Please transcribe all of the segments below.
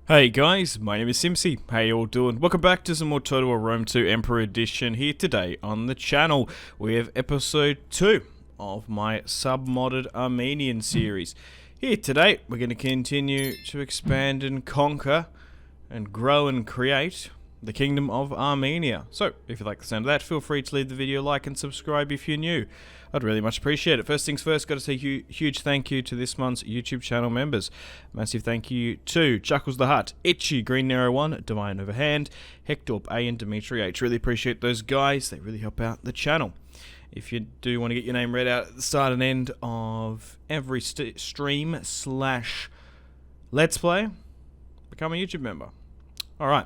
Hey guys, my name is Simpzy. How you all doing? Welcome back to some more Total War Rome 2 Emperor Edition here today on the channel. We have episode 2 of my sub-modded Armenian series. Here today, we're going to continue to expand and conquer and grow and create the Kingdom of Armenia. So, if you like the sound of that, feel free to leave the video a like and subscribe if you're new. I'd really much appreciate it. First things first, got to say huge thank you to this month's YouTube channel members. Massive thank you to Chuckles the Hut, Itchy, Green Narrow 1, Divine Overhand, Hector A, and Dimitri H. Really appreciate those guys. They really help out the channel. If you do want to get your name read out at the start and end of every stream slash Let's Play, become a YouTube member. Alright.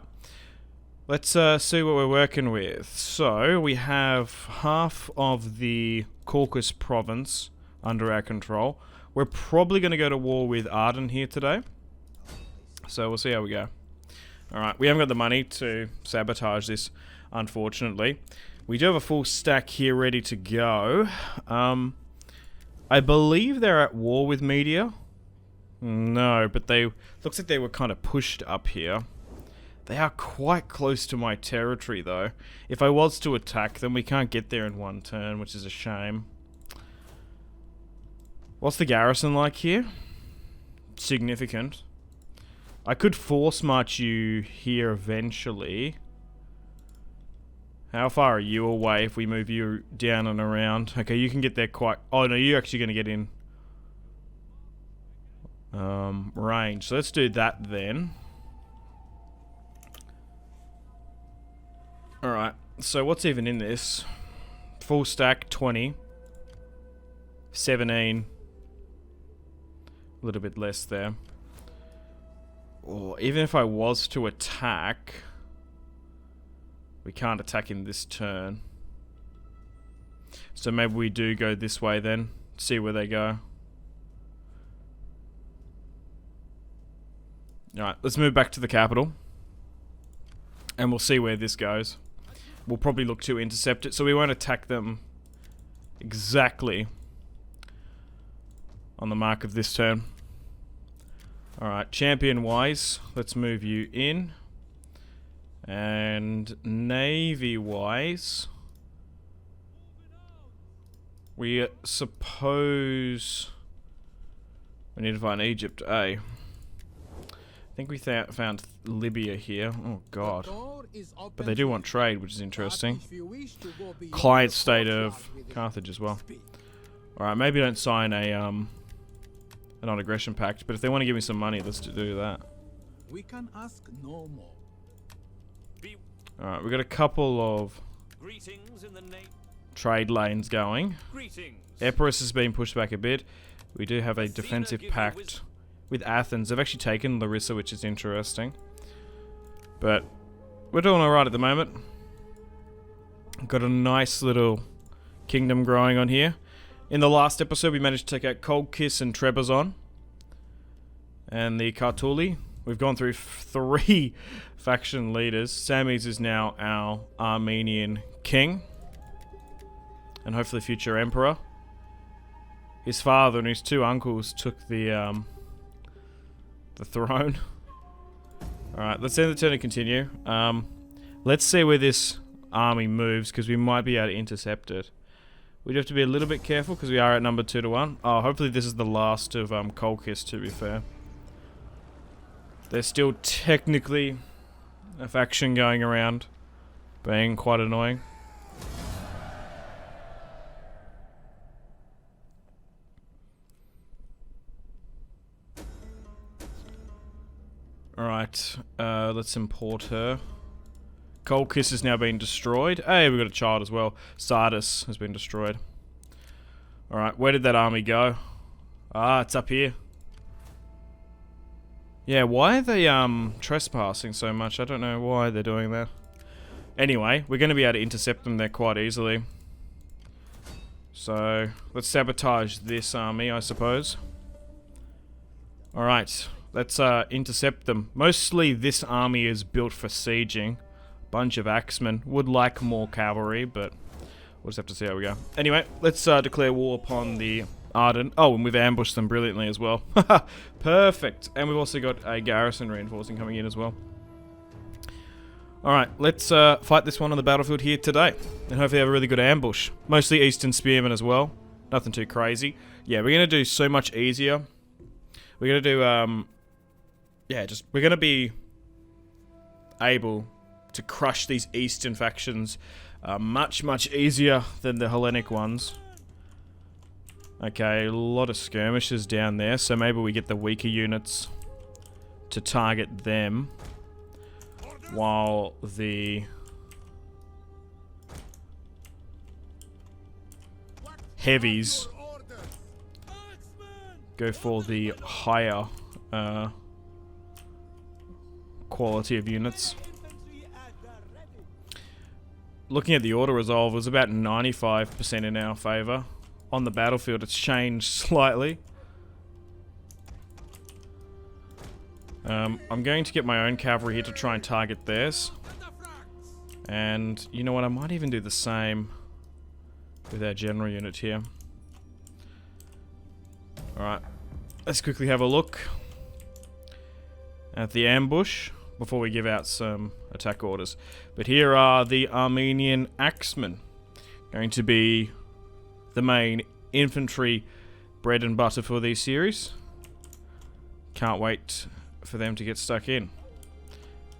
Let's see what we're working with. So, we have half of the Caucasus province under our control. We're probably going to go to war with Arden here today. So, we'll see how we go. Alright, we haven't got the money to sabotage this, unfortunately. We do have a full stack here ready to go. I believe they're at war with Media. No, but looks like they were kind of pushed up here. They are quite close to my territory, though. If I was to attack them, we can't get there in one turn, which is a shame. What's the garrison like here? Significant. I could force march you here eventually. How far are you away if we move you down and around? Okay, you can get there quite... Oh, no, you're actually going to get in range. So let's do that then. Alright, so what's even in this? Full stack, 20. 17. A little bit less there. Or even if I was to attack... We can't attack in this turn. So maybe we do go this way then. See where they go. Alright, let's move back to the capital. And we'll see where this goes. We'll probably look to intercept it, so we won't attack them exactly on the mark of this turn. Alright, champion-wise, let's move you in. And navy-wise, we suppose we need to find Egypt, eh? I think we found Libya here. Oh god. But they do want trade, which is interesting. Client state of Carthage as well. Alright, maybe don't sign a non-aggression pact, but if they want to give me some money, let's do that. We can ask no more. Alright, we've got a couple of trade lanes going. Epirus has been pushed back a bit. We do have a defensive pact with Athens. They've actually taken Larissa, which is interesting. But we're doing alright at the moment. Got a nice little kingdom growing on here. In the last episode, we managed to take out Colchis and Trebizond. And the Kartuli. We've gone through 3 faction leaders. Samis is now our Armenian king. And hopefully future emperor. His father and his 2 uncles took the throne. Alright, let's end the turn and continue. Let's see where this army moves, because we might be able to intercept it. We do have to be a little bit careful, because we are at number 2 to 1. Oh, hopefully this is the last of Colchis, to be fair. There's still technically a faction going around, being quite annoying. Alright, let's import her. Colchis has now been destroyed. Hey, we've got a child as well. Sardis has been destroyed. Alright, where did that army go? Ah, it's up here. Yeah, why are they trespassing so much? I don't know why they're doing that. Anyway, we're going to be able to intercept them there quite easily. So, let's sabotage this army, I suppose. Alright. Let's intercept them. Mostly this army is built for sieging. Bunch of axemen. Would like more cavalry, but we'll just have to see how we go. Anyway, let's declare war upon the ardent. Oh, and we've ambushed them brilliantly as well. Perfect. And we've also got a garrison reinforcing coming in as well. Alright, let's fight this one on the battlefield here today. And hopefully have a really good ambush. Mostly Eastern Spearmen as well. Nothing too crazy. Yeah, we're going to do so much easier. We're going to do, we're going to be able to crush these Eastern factions much, much easier than the Hellenic ones. Okay, a lot of skirmishes down there, so maybe we get the weaker units to target them. While the heavies go for the higher quality of units. Looking at the auto resolve, it was about 95% in our favour. On the battlefield, it's changed slightly. I'm going to get my own cavalry here to try and target theirs. And you know what, I might even do the same with our general unit here. Alright, let's quickly have a look at the ambush before we give out some attack orders. But here are the Armenian axemen, going to be the main infantry bread and butter for these series. Can't wait for them to get stuck in.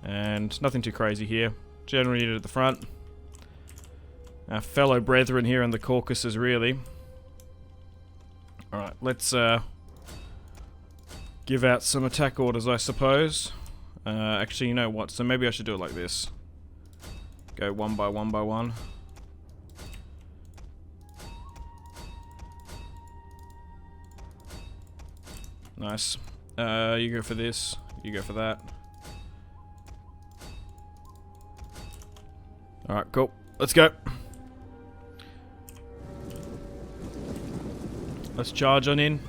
And nothing too crazy here. General unit at the front. Our fellow brethren here in the Caucasus, really. Alright, let's give out some attack orders, I suppose. Actually, you know what? So maybe I should do it like this. Go one by one by one. Nice. You go for this. You go for that. Alright, cool. Let's go. Let's charge on in.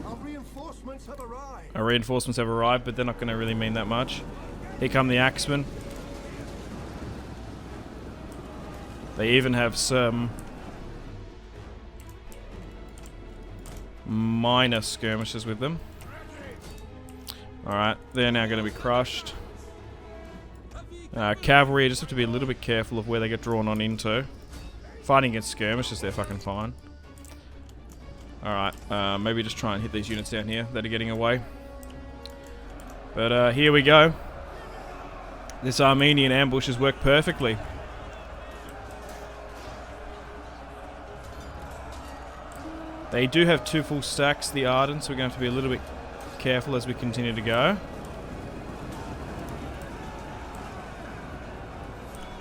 Our reinforcements have arrived. Our reinforcements have arrived, but they're not going to really mean that much. Here come the axemen. They even have some minor skirmishes with them. Alright, they're now going to be crushed. Cavalry, just have to be a little bit careful of where they get drawn on into. Fighting against skirmishes, they're fucking fine. Alright, maybe just try and hit these units down here that are getting away. But here we go. This Armenian ambush has worked perfectly. They do have 2 full stacks, the Ardents, so we're going to have to be a little bit careful as we continue to go.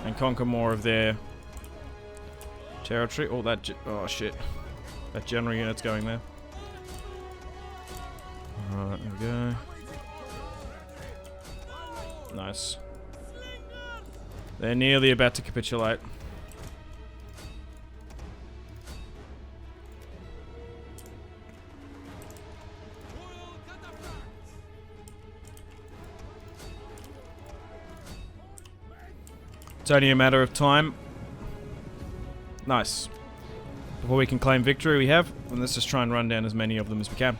And conquer more of their territory. Oh, oh shit. That general unit's going there. Alright, there we go. Nice. They're nearly about to capitulate. It's only a matter of time. Nice. Before we can claim victory, we have. And let's just try and run down as many of them as we can.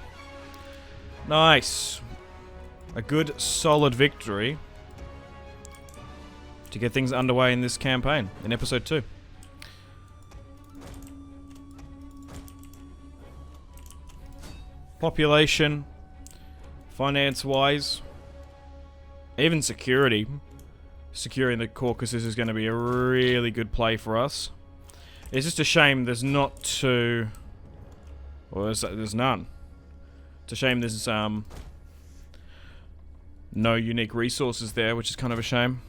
Nice. A good, solid victory to get things underway in this campaign, in episode 2. Population, finance-wise, even security. Securing the Caucasus is going to be a really good play for us. It's just a shame there's not too... Well, there's none. It's a shame there's no unique resources there, which is kind of a shame.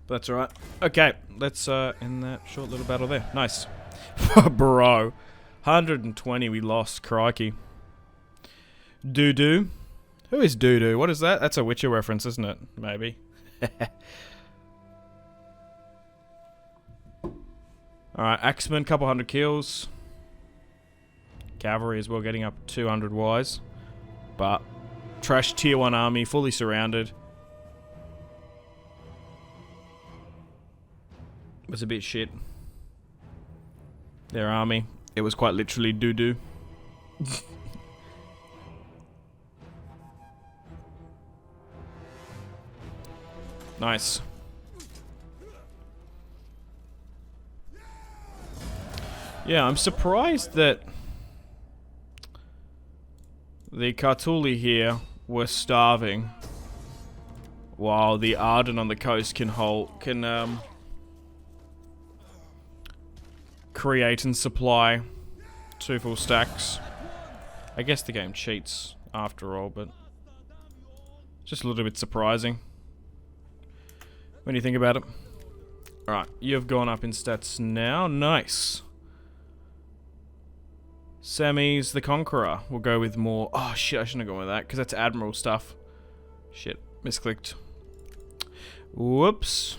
But that's alright. Okay, let's end that short little battle there. Nice. Bro. 120 we lost. Crikey. Doo-doo. Who is Doo-doo? What is that? That's a Witcher reference, isn't it? Maybe. Alright, Axeman, couple hundred kills. Cavalry as well, getting up 200 wise. But, trash tier 1 army, fully surrounded. Was a bit shit. Their army. It was quite literally doo-doo. Nice. Yeah, I'm surprised that the Kartuli here were starving, while the Arden on the coast can create and supply 2 full stacks. I guess the game cheats after all, but it's just a little bit surprising when you think about it. Alright, you've gone up in stats now. Nice. Sammy's the Conqueror. We'll go with more... Oh shit, I shouldn't have gone with that, because that's Admiral stuff. Shit, misclicked. Whoops.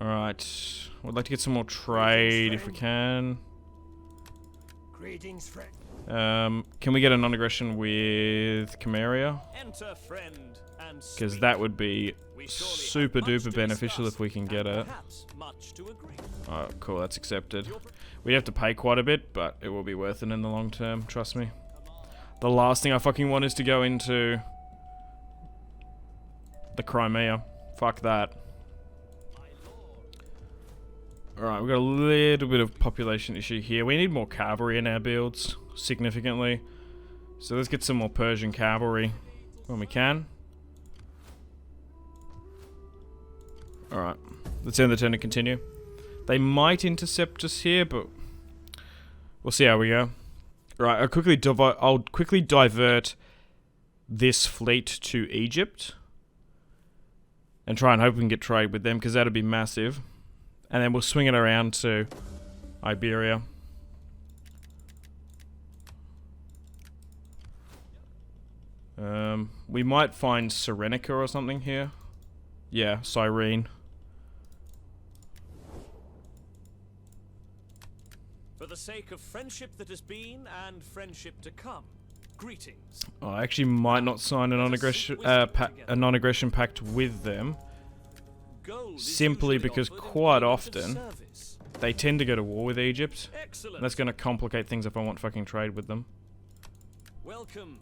Alright. We'd like to get some more trade if we can. Greetings, friend. Can we get a non-aggression with Chimeria? Enter, friend, and Because that would be super duper beneficial if we can get it. Oh, cool, that's accepted. We have to pay quite a bit, but it will be worth it in the long term, trust me. The last thing I fucking want is to go into the Crimea. Fuck that. Alright, we've got a little bit of population issue here. We need more cavalry in our builds, significantly. So let's get some more Persian cavalry when we can. Alright, let's end the turn and continue. They might intercept us here, but we'll see how we go. Right, I'll quickly divert this fleet to Egypt and try and hope we can get trade with them, because that'd be massive. And then we'll swing it around to Iberia. We might find Cyrenaica or something here. Yeah, Cyrene. For the sake of friendship that has been and friendship to come, greetings. Oh, I actually might not sign a non-aggression pact with them, simply because quite often they tend to go to war with Egypt. Excellent. That's going to complicate things if I want fucking trade with them. Welcome.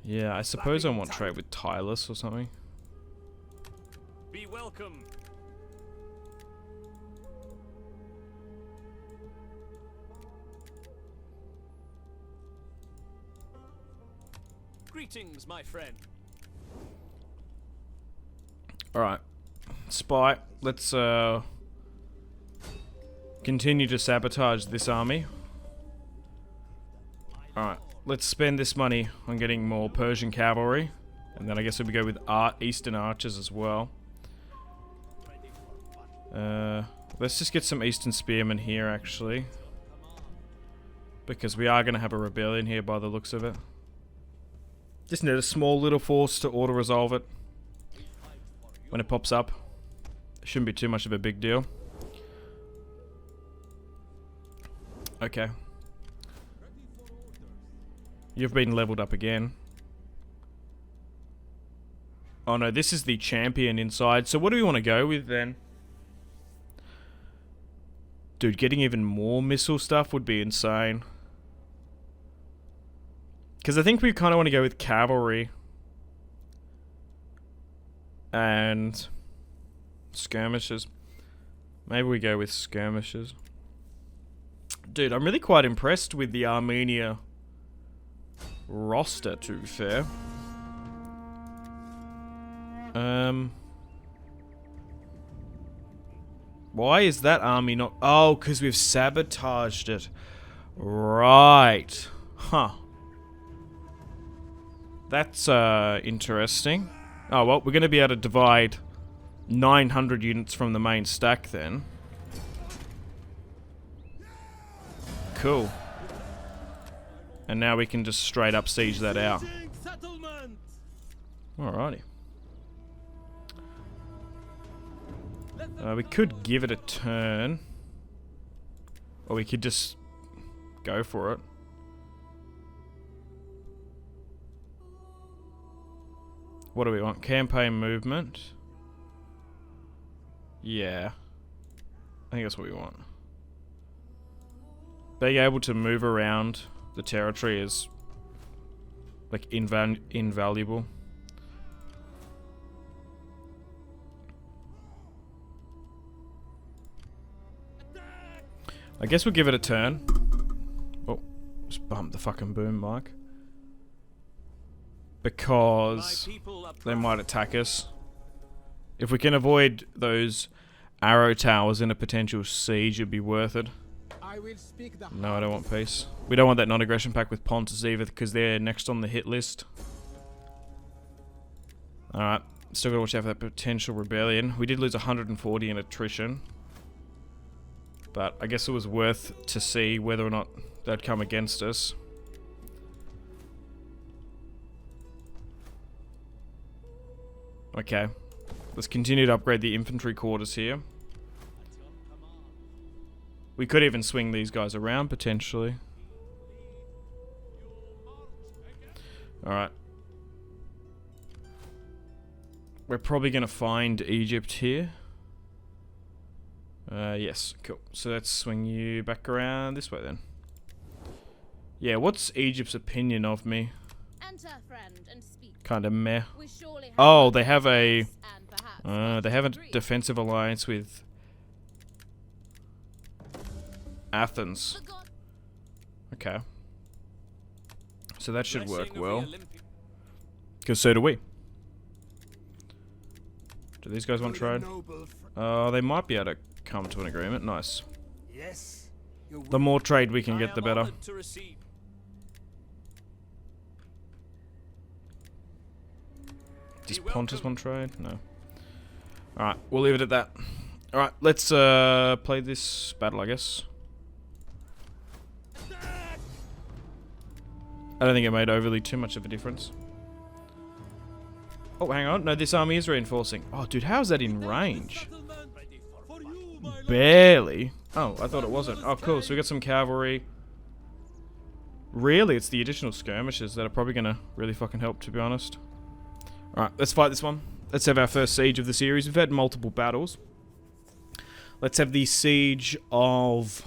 Yeah, I suppose I want trade with Tylus or something. Be welcome. Greetings, my friend. Alright. Spy. Let's continue to sabotage this army. Alright. Let's spend this money on getting more Persian cavalry. And then I guess we go with Eastern archers as well. Let's just get some Eastern spearmen here, actually. Because we are going to have a rebellion here by the looks of it. Just need a small little force to auto-resolve it when it pops up. Shouldn't be too much of a big deal. Okay. You've been leveled up again. Oh no, this is the champion inside. So what do we want to go with then? Dude, getting even more missile stuff would be insane. Because I think we kind of want to go with cavalry. And skirmishes. Maybe we go with skirmishes. Dude, I'm really quite impressed with the Armenia roster, to be fair. Why is that army not... Oh, because we've sabotaged it. Right. Huh. That's interesting. Oh, well, we're going to be able to divide 900 units from the main stack then. Cool. And now we can just straight up siege that out. Alrighty. We could give it a turn. Or we could just go for it. What do we want? Campaign movement. Yeah. I think that's what we want. Being able to move around the territory is like invaluable. I guess we'll give it a turn. Oh, just bump the fucking boom mic. Because they might attack us. If we can avoid those arrow towers in a potential siege, it'd be worth it. No, I don't want peace. We don't want that non-aggression pact with Pontus either, because they're next on the hit list. Alright, still gotta watch out for that potential rebellion. We did lose 140 in attrition. But I guess it was worth to see whether or not they'd come against us. Okay. Let's continue to upgrade the infantry quarters here. We could even swing these guys around, potentially. Alright. We're probably going to find Egypt here. Yes, cool. So let's swing you back around this way then. Yeah, what's Egypt's opinion of me? Enter, friend, and speak. Kind of meh. We surely have Oh, they have a... and they have a defensive alliance with Athens. Okay. So that should work well. Because so do we. Do these guys want to trade? They might be able to come to an agreement. Nice. Yes. The more trade we can get, the better. Does Pontus want trade? No. Alright, we'll leave it at that. Alright, let's play this battle, I guess. I don't think it made overly too much of a difference. Oh, hang on. No, this army is reinforcing. Oh, dude, how's that in range? Barely. Oh, I thought it wasn't. Oh, cool. So we got some cavalry. Really, it's the additional skirmishes that are probably going to really fucking help, to be honest. Alright, let's fight this one. Let's have our first siege of the series. We've had multiple battles. Let's have the siege of...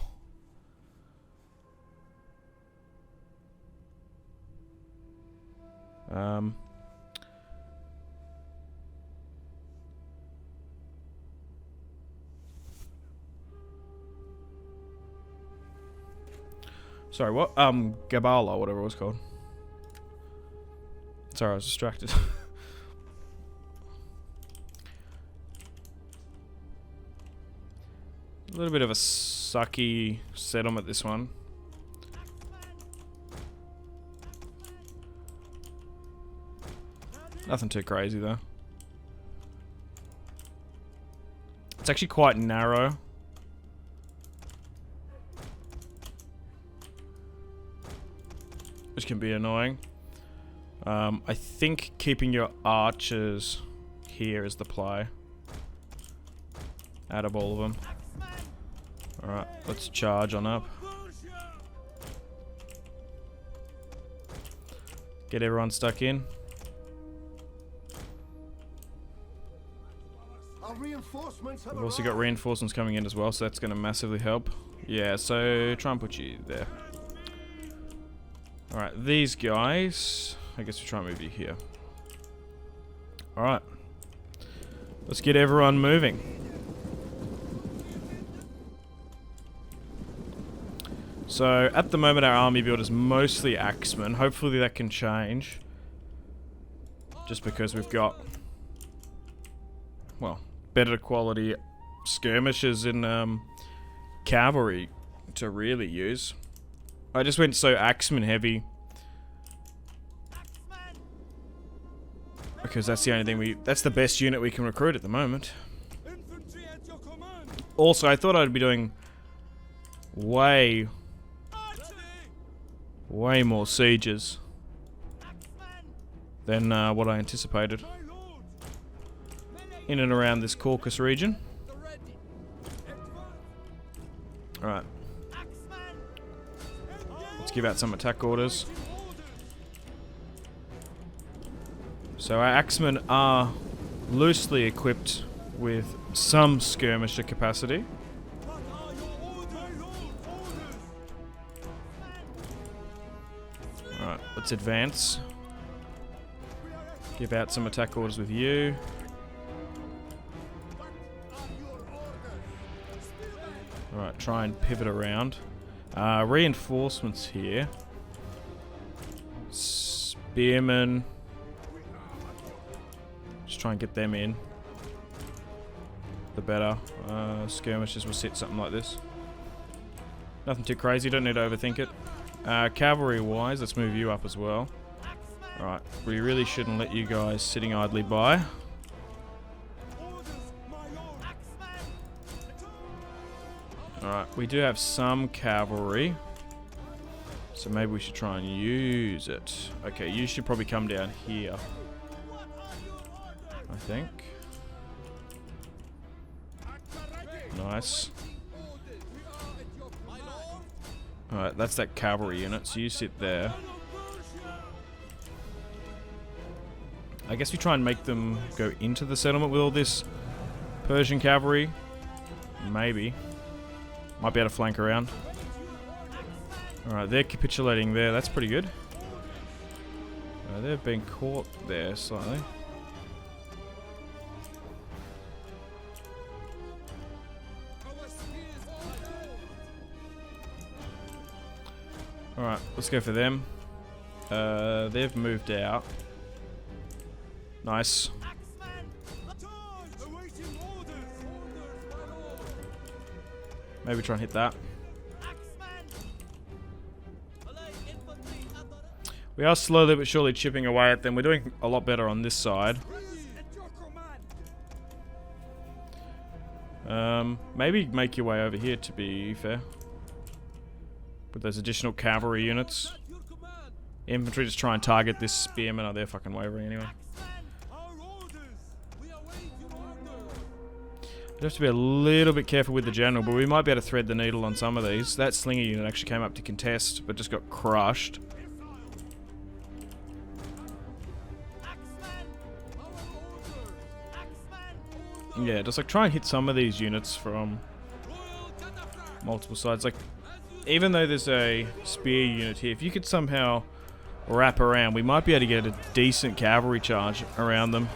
Sorry, what? Gabala, whatever it was called. Sorry, I was distracted. A little bit of a sucky settlement, this one. Nothing too crazy, though. It's actually quite narrow. Which can be annoying. I think keeping your archers here is the play. Out of all of them. Alright, let's charge on up. Get everyone stuck in. We've also got reinforcements coming in as well, so that's going to massively help. Yeah, so try and put you there. Alright, these guys... I guess we try and move you here. Alright. Let's get everyone moving. So, at the moment our army build is mostly axemen. Hopefully that can change. Just because we've got... well, better quality skirmishers in cavalry to really use. I just went so axeman heavy. Because that's the only thing that's the best unit we can recruit at the moment. Also, I thought I'd be doing way more sieges than what I anticipated. In and around this Caucasus region. Alright. Let's give out some attack orders. So our axemen are loosely equipped with some skirmisher capacity. Alright, let's advance. Give out some attack orders with you. Alright, try and pivot around. Reinforcements here. Spearmen. Just try and get them in. The better. Skirmishers will sit something like this. Nothing too crazy, don't need to overthink it. Cavalry wise, let's move you up as well. Alright, we really shouldn't let you guys sitting idly by. Alright, we do have some cavalry. So maybe we should try and use it. Okay, you should probably come down here. I think. Nice. Alright, that's that cavalry unit, so you sit there. I guess we try and make them go into the settlement with all this Persian cavalry. Maybe. Might be able to flank around. Alright, they're capitulating there. That's pretty good. They've been caught there slightly. Alright, let's go for them. They've moved out. Nice. Maybe try and hit that. We are slowly but surely chipping away at them. We're doing a lot better on this side. Maybe make your way over here, to be fair. With those additional cavalry units. Infantry just try and target this spearman. Oh, they're fucking wavering anyway. You have to be a little bit careful with the general, but we might be able to thread the needle on some of these. That slinger unit actually came up to contest, but just got crushed. Yeah, just like try and hit some of these units from multiple sides. Like, even though there's a spear unit here, if you could somehow wrap around, we might be able to get a decent cavalry charge around them.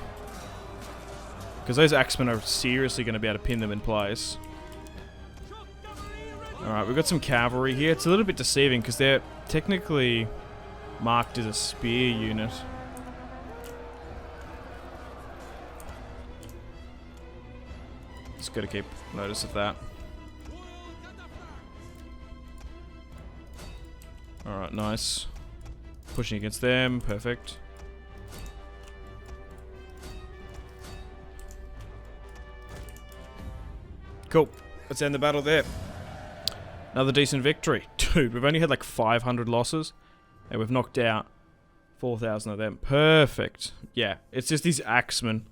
Because those axemen are seriously going to be able to pin them in place. Alright, we've got some cavalry here. It's a little bit deceiving because they're technically marked as a spear unit. Just got to keep notice of that. Alright, nice. Pushing against them, perfect. Cool. Let's end the battle there. Another decent victory. Dude, we've only had like 500 losses. And we've knocked out 4,000 of them. Perfect. Yeah, it's just these axemen.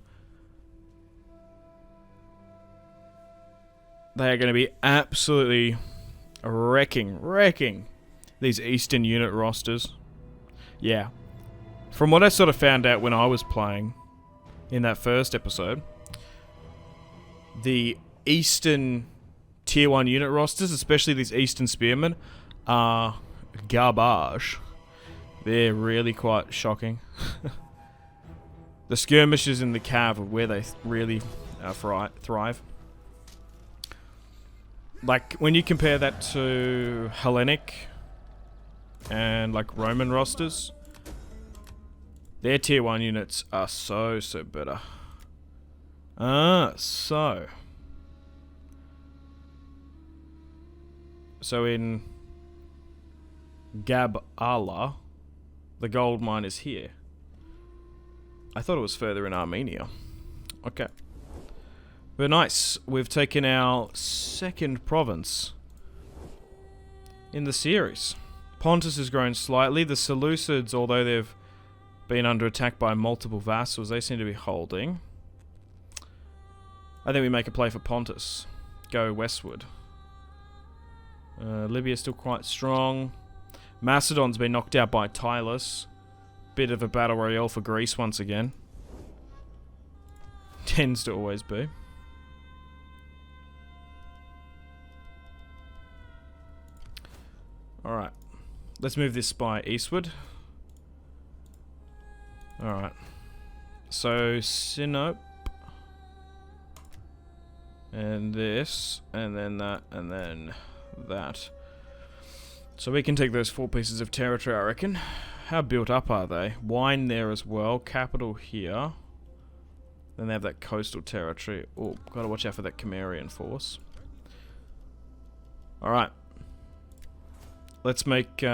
They are going to be absolutely wrecking these Eastern unit rosters. Yeah. From what I sort of found out when I was playing in that first episode, the Eastern Tier 1 unit rosters, especially these Eastern Spearmen, are garbage. They're really quite shocking. The skirmishers in the cav are where they really thrive. Like, when you compare that to Hellenic and, like, Roman rosters, their Tier 1 units are so better. So in Gab-ala, the gold mine is here. I thought it was further in Armenia. Okay. But nice. We've taken our second province in the series. Pontus has grown slightly. The Seleucids, although they've been under attack by multiple vassals, they seem to be holding. I think we make a play for Pontus. Go westward. Libya's still quite strong. Macedon's been knocked out by Tylus. Bit of a battle royale for Greece once again. Tends to always be. Alright. Let's move this spy eastward. Alright. So, Sinop. And this. And then that. And then that. So we can take those 4 pieces of territory, I reckon. How built up are they? Wine there as well. Capital here. Then they have that coastal territory. Oh, gotta watch out for that Cimmerian force. Alright. Let's make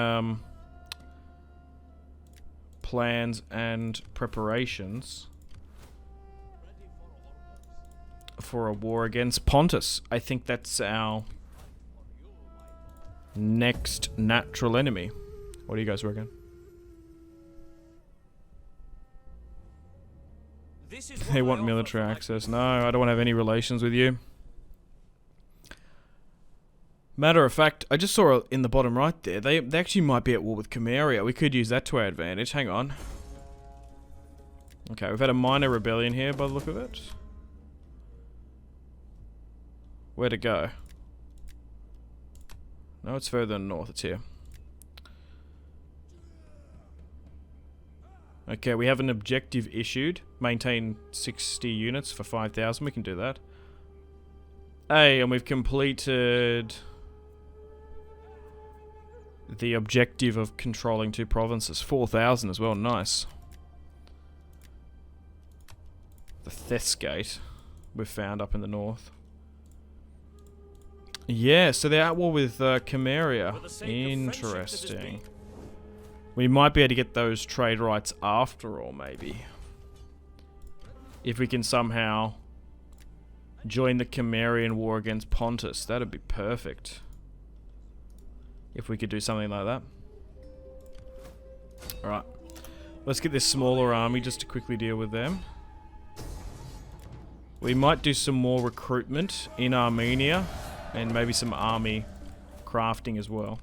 plans and preparations for a war against Pontus. I think that's our next natural enemy. What do you guys reckon? They want military access. No, I don't want to have any relations with you. Matter of fact, I just saw in the bottom right there, they actually might be at war with Cimmeria. We could use that to our advantage. Hang on. Okay, we've had a minor rebellion here by the look of it. Where to go? No, it's further north. It's here. Okay, we have an objective issued. Maintain 60 units for 5,000. We can do that. Hey, and we've completed the objective of controlling 2 provinces. 4,000 as well. Nice. The Thesgate we've found up in the north. Yeah, so they're at war with Cimmeria. Interesting. We might be able to get those trade rights after all, maybe. If we can somehow join the Cimmerian war against Pontus, that'd be perfect. If we could do something like that. Alright. Let's get this smaller army just to quickly deal with them. We might do some more recruitment in Armenia. And maybe some army crafting as well.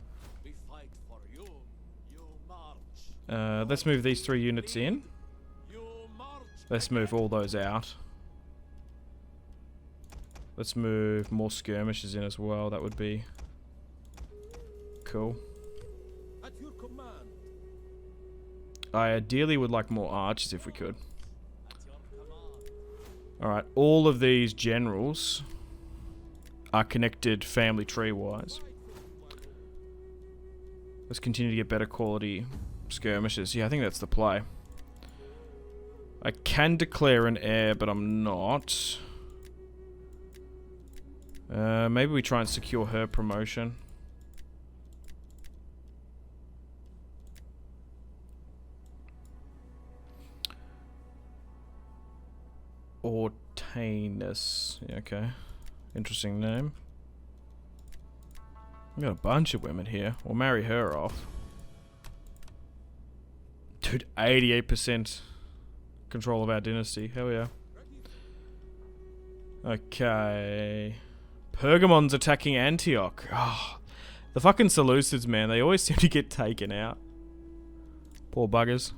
Let's move these 3 units in. Let's move all those out. Let's move more skirmishes in as well. That would be cool. I ideally would like more archers if we could. Alright, all of these generals are connected family tree wise. Let's continue to get better quality skirmishes. Yeah, I think that's the play. I can declare an heir, but I'm not. Maybe we try and secure her promotion. Ortanus. Yeah, okay. Interesting name. We got a bunch of women here. We'll marry her off. Dude, 88% control of our dynasty. Hell yeah. Okay. Pergamon's attacking Antioch. Oh, the fucking Seleucids, man. They always seem to get taken out. Poor buggers.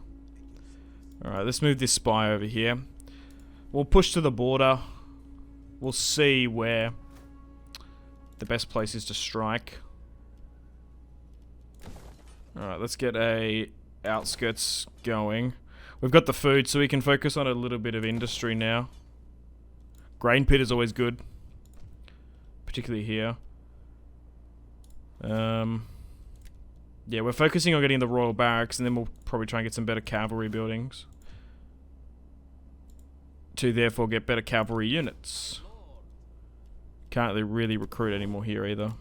Alright, let's move this spy over here. We'll push to the border. We'll see where the best place is to strike. Alright, let's get a outskirts going. We've got the food, so we can focus on a little bit of industry now. Grain pit is always good. Particularly here. Yeah, we're focusing on getting the royal barracks, and then we'll probably try and get some better cavalry buildings. To therefore get better cavalry units. Can't really recruit anymore here either.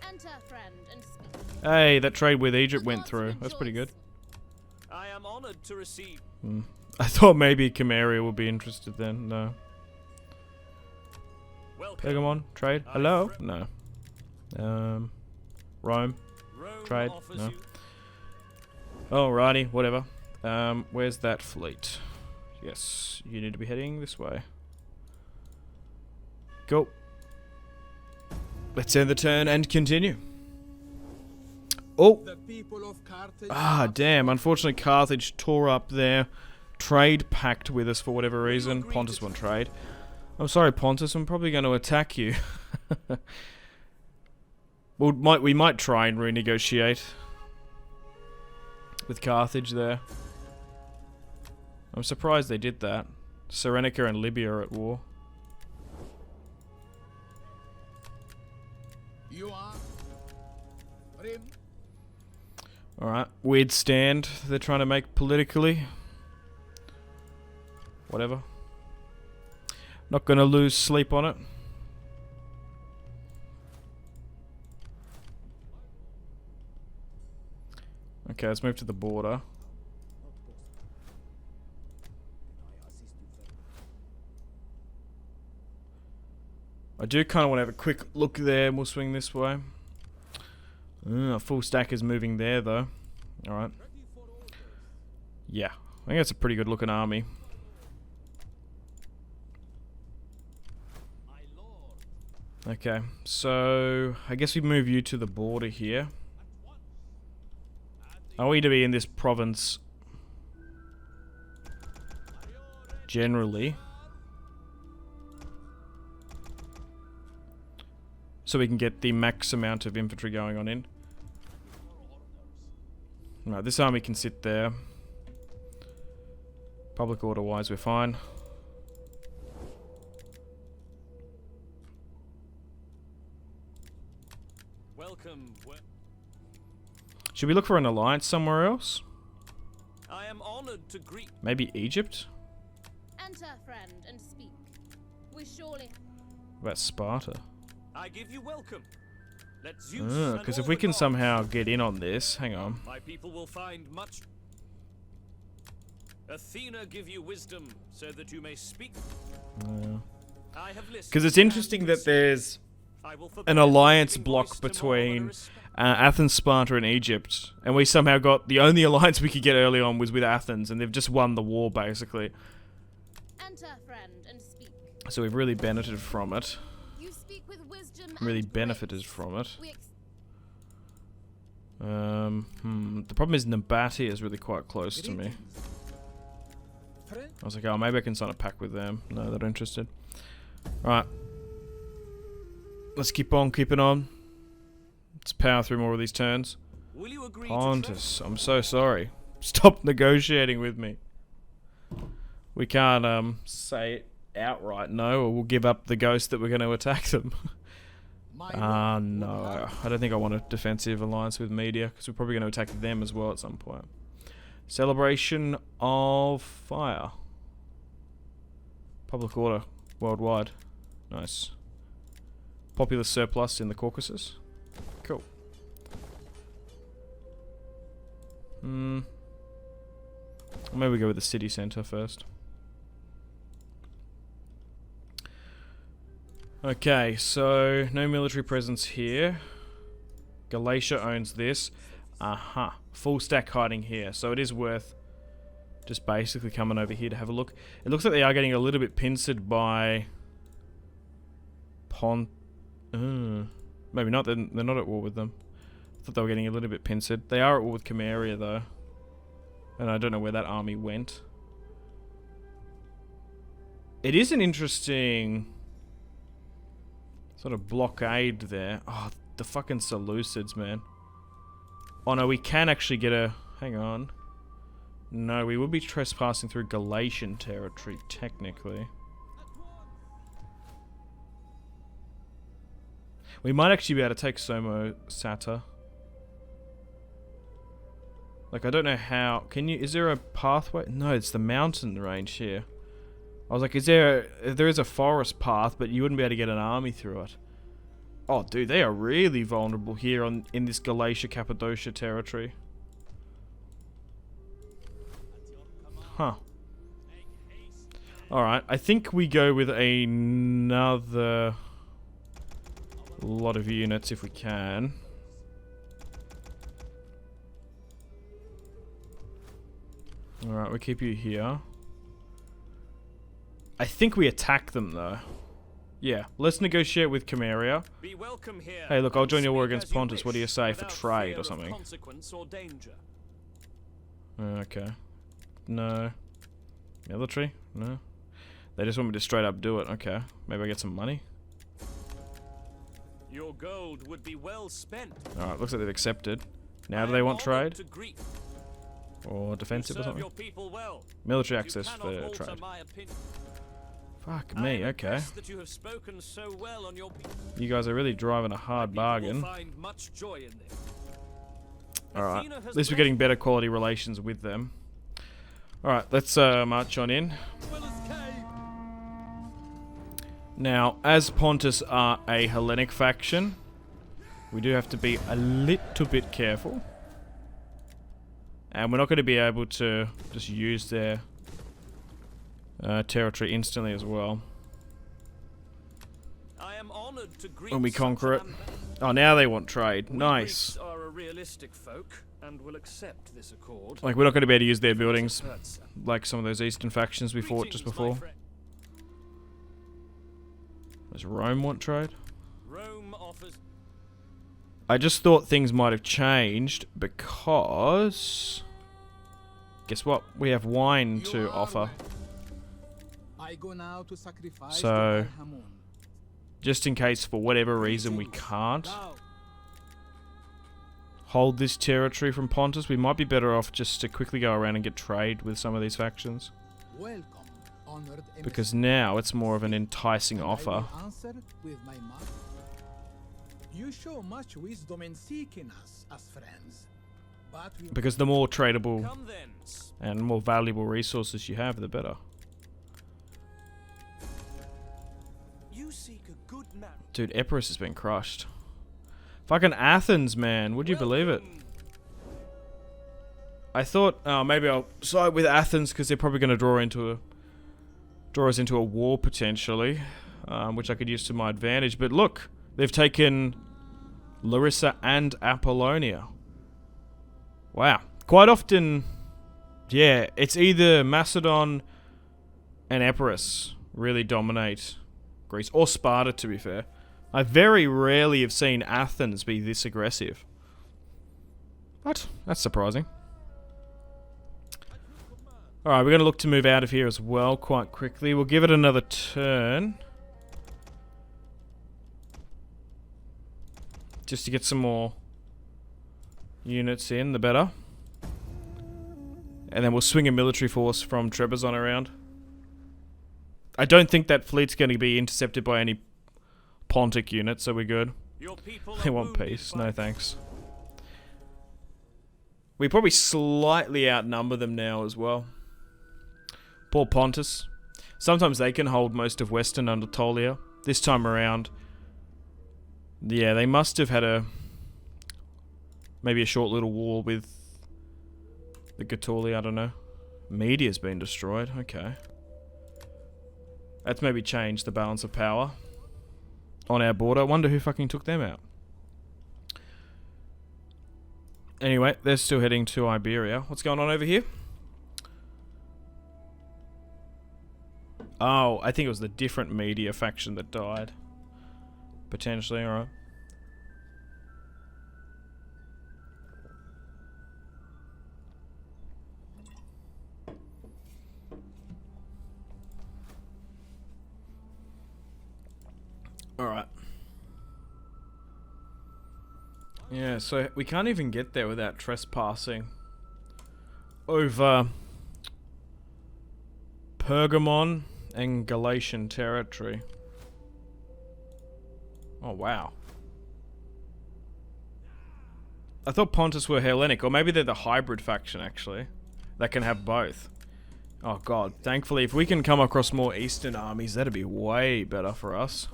Enter, friend, and speak. Hey, that trade with Egypt went through. That's pretty good. I am honored to receive. I thought maybe Cimmeria would be interested then. No. Pergamon, trade. Hello? No. Rome. Trade. No. Alrighty, whatever. Where's that fleet? Yes, you need to be heading this way. Go. Let's end the turn and continue. Oh! Ah, damn. Unfortunately, Carthage tore up their trade pact with us for whatever reason. Pontus won't trade. I'm sorry, Pontus. I'm probably going to attack you. We might try and renegotiate with Carthage there. I'm surprised they did that. Cyrenaica and Libya are at war. You are Rim. Alright, weird stand they're trying to make politically. Whatever. Not gonna lose sleep on it. Okay, let's move to the border. I do kind of want to have a quick look there, and we'll swing this way. Full stack is moving there, though. Alright. Yeah, I think that's a pretty good looking army. Okay, so I guess we move you to the border here. I want you to be in this province generally, so we can get the max amount of infantry going on in. Right, this army can sit there. Public order wise, we're fine. Welcome. Should we look for an alliance somewhere else? I am honored to greet. Maybe Egypt? Enter, friend, and speak. We surely. What about Sparta? I give you welcome. Let Zeus Because and if all we the can gods somehow get in on this, hang on. my people will find much. Athena give you wisdom so that you may speak. I have listened. Because it's interesting that there's I will an alliance block between Athens, Sparta, and Egypt, and we somehow got the only alliance we could get early on was with Athens, and they've just won the war basically. Enter, friend, and speak. So we've really benefited from it. You speak with wisdom Really and benefited grace. from it. We The problem is Nabatea is really quite close to me. I was like, oh, maybe I can sign a pact with them. No, they're not interested. Alright. Let's keep on keeping on. Let's power through more of these turns. Will you agree Pontus, I'm so sorry. Stop negotiating with me. We can't say it outright no, or we'll give up the ghost that we're going to attack them. No. I don't think I want a defensive alliance with Media, because we're probably going to attack them as well at some point. Celebration of Fire. Public order worldwide. Nice. Popular surplus in the Caucasus. Cool. Maybe we go with the city center first. Okay, so no military presence here. Galatia owns this. Aha. Full stack hiding here. So it is worth just basically coming over here to have a look. It looks like they are getting a little bit pincered by maybe not. They're not at war with them. I thought they were getting a little bit pincered. They are at war with Chimeria though. And I don't know where that army went. It is an interesting sort of blockade there. Oh, the fucking Seleucids, man. Oh no, we can actually get a... Hang on. No, we would be trespassing through Galatian territory, technically. We might actually be able to take Samosata. Like, I don't know how... Can you... Is there a pathway? No, it's the mountain range here. I was like, there is a forest path, but you wouldn't be able to get an army through it. Oh, dude, they are really vulnerable here in this Galatia, Cappadocia territory. Huh. Alright, I think we go with another lot of units if we can. Alright, we'll keep you here. I think we attack them though. Yeah, let's negotiate with Chimeria. Be welcome here. Hey, look, I'll join your war Speak against as you Pontus. What do you wish, say for without trade fear or of something? consequence or danger. Okay. No. Military? No. They just want me to straight up do it. Okay. Maybe I get some money. Your gold would be well spent. Alright, looks like they've accepted. Now do I they am want honored trade? to greet. Or You defensive or serve something? your people well. Military You access cannot for alter trade. my opinion. Fuck I me, am okay. impressed that you have spoken so well on your people. You guys are really driving a hard People bargain. will find much joy in this. Alright, Athena at has least we're getting better quality relations with them. Alright, let's march on in. Will escape. Now, as Pontus are a Hellenic faction, we do have to be a little bit careful. And we're not going to be able to just use their territory instantly as well I am honored to greet when we such conquer it. an Oh, now they want trade. We Nice. Greeks are a realistic folk and will accept this accord. Like, we're not going to be able to use their buildings Hurts. like some of those eastern factions we fought just Greetings, my before. friend. Does Rome want trade? Rome offers. I just thought things might have changed because... Guess what? We have wine You to are offer. well. I go now to sacrifice So- to Al-Hamun. Just in case, for whatever reason, we Greetings. can't Thou, hold this territory from Pontus, we might be better off just to quickly go around and get trade with some of these factions. welcome, honored Because emissary. now it's more of an enticing And offer. I will answer with my mouth. You show much wisdom in seeking us as friends. But we Because the more tradable Come then. and more valuable resources you have, the better. You seek a good man. Dude, Epirus has been crushed. Fucking Athens, man. Would you believe it? I thought, maybe I'll side with Athens because they're probably going to draw us into a war potentially, which I could use to my advantage. But look, they've taken Larissa and Apollonia. Wow. Quite often, yeah, it's either Macedon and Epirus really dominate Greece, or Sparta, to be fair. I very rarely have seen Athens be this aggressive. But that's surprising. Alright, we're going to look to move out of here as well quite quickly. We'll give it another turn. Just to get some more units in, the better. And then we'll swing a military force from Trebizond around. I don't think that fleet's going to be intercepted by any Pontic units, so we're good. Your people They are want wounded peace. by- No thanks. We probably slightly outnumber them now as well. Poor Pontus. Sometimes they can hold most of Western Anatolia. This time around, yeah, they must have had maybe a short little war with the Gaetuli, I don't know. Media's been destroyed, okay. That's maybe changed the balance of power on our border. I wonder who fucking took them out. Anyway, they're still heading to Iberia. What's going on over here? Oh, I think it was the different media faction that died. Potentially, alright. Alright. Yeah, so we can't even get there without trespassing over Pergamon and Galatian territory. Oh, wow. I thought Pontus were Hellenic, or maybe they're the hybrid faction, actually. That can have both. Oh, God. Thankfully, if we can come across more Eastern armies, that'd be way better for us.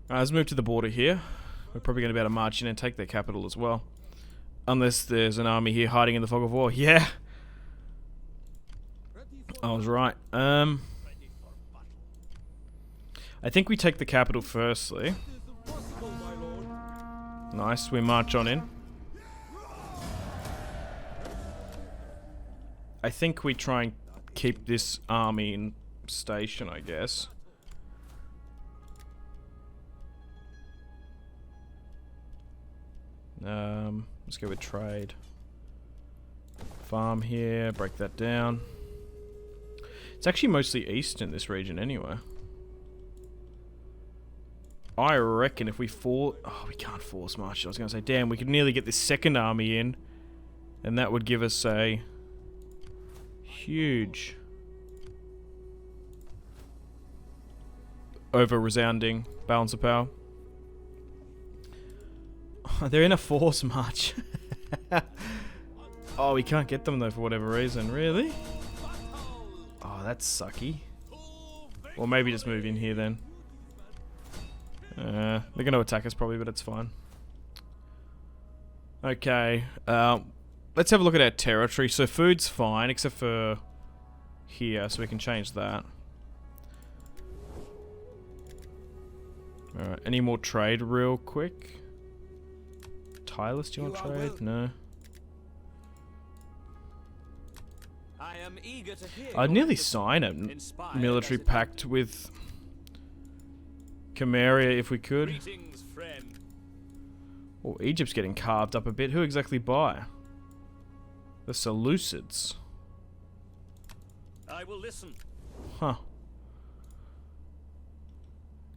Alright, let's move to the border here. We're probably going to be able to march in and take their capital as well. Unless there's an army here hiding in the fog of war. Yeah! I was right. I think we take the capital firstly. Nice, we march on in. I think we try and keep this army in station, I guess. Let's go with trade. Farm here, break that down. It's actually mostly east in this region anyway. I reckon if we oh, we can't force march. I was going to say, damn, we could nearly get this second army in, and that would give us a huge, over-resounding balance of power. Oh, they're in a force march. Oh, we can't get them though for whatever reason. Really? Oh, that's sucky. Or maybe just move in here then. They're going to attack us probably, but it's fine. Okay. Let's have a look at our territory. So food's fine, except for here, so we can change that. Alright, any more trade real quick? Tylus, do you want trade? No. I am eager to hear I'd nearly sign a military pact with Cameria if we could. Greetings, friend. Oh, Egypt's getting carved up a bit. Who exactly by? The Seleucids. I will listen. Huh.